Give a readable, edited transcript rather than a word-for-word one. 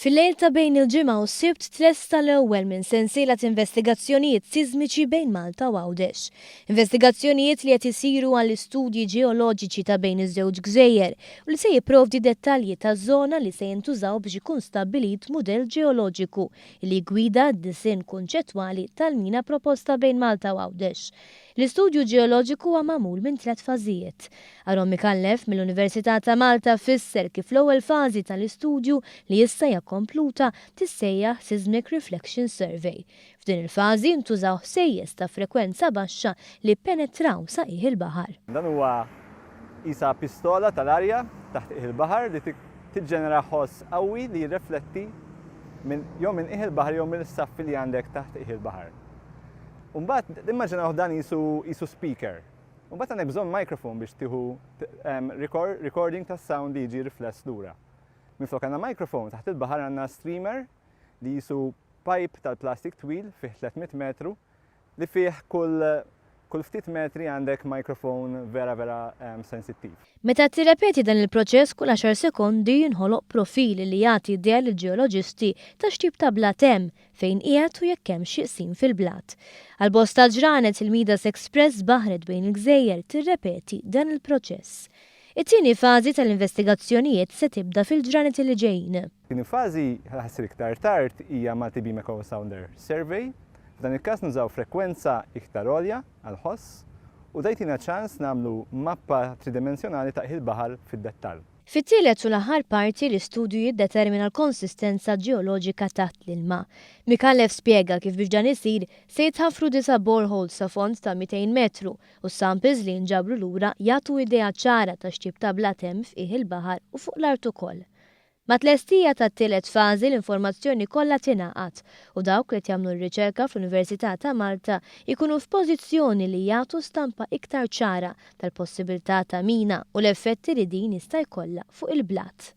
Fil-lejl ta' bejn il-ġimgħa u s-sibt tlesta l-ewwel minn sensiela ta' investigazzjonijiet siżmiċi bejn Malta u Għawdex. Investigazzjonijiet li qed isiru għall-istudji ġeoloġiċi ta' bejn iż-żewġ gżejjer u li se jipprovdi dettalji taż-żona li se jintużaw biex ikun stabbilit mudell ġeoloġiku li jgwida d-disinn kunċettwali tal-mina proposta bejn Malta u Għawdex. L-istudju ġeoloġiku huwa magħmul minn 3 fażijiet. Aron Mikallef mill-Università ta' Malta fisser kif l-ewwel fażi tal-istudju li issa hija kompluta tissejjaħ Seismic Reflection Survey. F'din il-fażi ntużaw ħsejjes ta' frekwenza baxxa li penetraw saqih il-baħar. Dan huwa qisha pistola tal-arja taħt il-baħar li tiġġenera ħoss qawwi li jirrifletti minn il-baħar jew mill-saffi li għandek taħt il-baħar. Umbagħad immaġinaw dan qisu speaker. Umbagħad għandek bżonn microphone biex tieħu recording tas-sound li jiġi rifless lura. Minflok għandna microphone taħt il-baħar għandna streamer li qisu pipe tal-plastik twil fih 300 metru li fih kull ftit metri għandek microphone vera sensittiv. Meta tirrepeti dan il-proċess kull 10 sekondi jinħoloq profil li jagħti idea lill-ġeoloġisti ta' x'tip ta' blat hemm fejn qiegħed u jekk hemm xi qsim fil-blat. Għall-bosta ġranet il-Midas Express baħret bejn il-gżejjer tirrepeti dan il-proċess. It-tieni fażi tal-investigazzjonijiet se tibda fil-ġranet li ġejjin. Tieni fażi ħassir iktar tard hija Malti Beam Echo Sounder Survey. F'dan il-każ nużaw frekwenza iktar għolja għal-ħoss u dajtina ċans nagħmlu mappa tridimensjonali ta' il-baħar fid-dettall. Fit-tielet u l-aħħar parti l-istudju jiddetermina l-konsistenza ġeoloġika taħt l-ilma. Mikallef spjega kif biex dan isir se jitħaffru 9 boreholes sa fond ta' 200 metru u s-samples li nġabru lura jagħtu idea ċara ta' x'tip ta' blat hemm fih il-baħar u fuq l-art ukoll. Ma' tlestija tat-tielet fażi l-informazzjoni kollha tingħaqad u dawk li jagħmlu r-riċerka fl-Università ta' Malta jkunu f'pożizzjoni li jagħtu stampa iktar ċara tal-possibilità ta' mina u l-effetti li din jista' jkollha fuq il-blat.